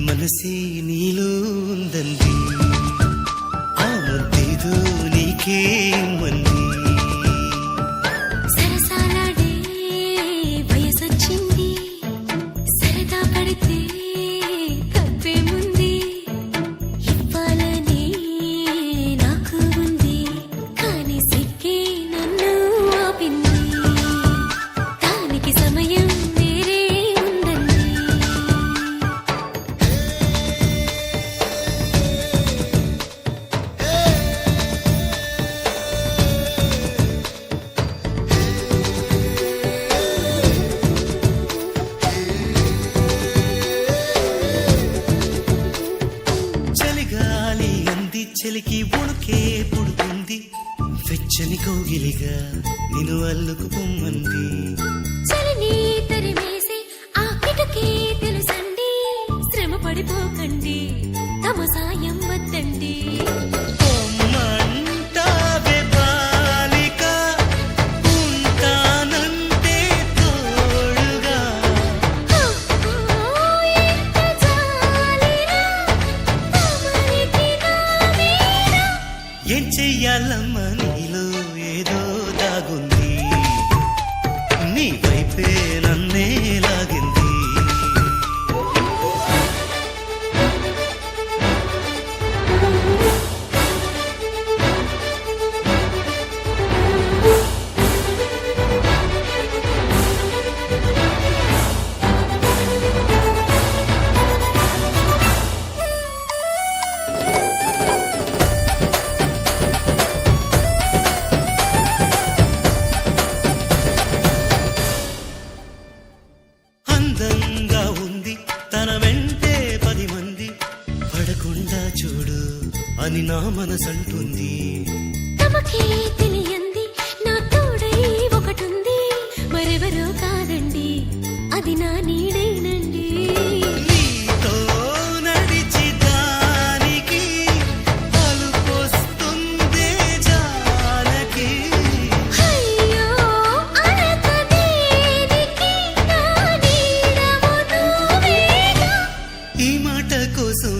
మనసే నీలో ఉందంది, ఆ ముద్దేదో నీకే మంది. సరసాలాడే వయసొచ్చింది, సరదా పడితే తప్పేముంది. ఇవ్వాలని నాకు ఉంది, కానీ సిగ్గే నన్ను ఆపింది. దానికి సమయం వేరే ఉందండి. చలిగాలి అంది, చలికి ఉణుకే పుడుతుంది, వెచ్చని కౌగిలిగా నిన్ను అల్లుకు పొమ్మంది. చలిని తరిమేసి ఆ కిటకే తెలుసండి, శ్రమ పడిపోకండి, తమ సాయం వద్దండి. పొమ్మంటావే బాలిక, ఉంటానంటే తోడుగా. ఎంత జాలిరా తమరికి నా మీద. ఏం చెయ్యాలమ్మా నీలో ఏదో దాగుంది, నీ వైపే నన్నే లాగింది. అందంగా ఉంది తన వెంటే 10 మంది, పడకుండా చూడు అని నా మనసంటుంది. తమకే తెలియంది నా తోడై ఒకటుంది, మరెవరో కాదండి, అది నా నీడేనండి. నీతో నడిచి దానికి అలుపొస్తుందే జానకి. అయ్యో అనక దేనికి, నా నీడవు నువ్వేగా. ఈ మాట కోసం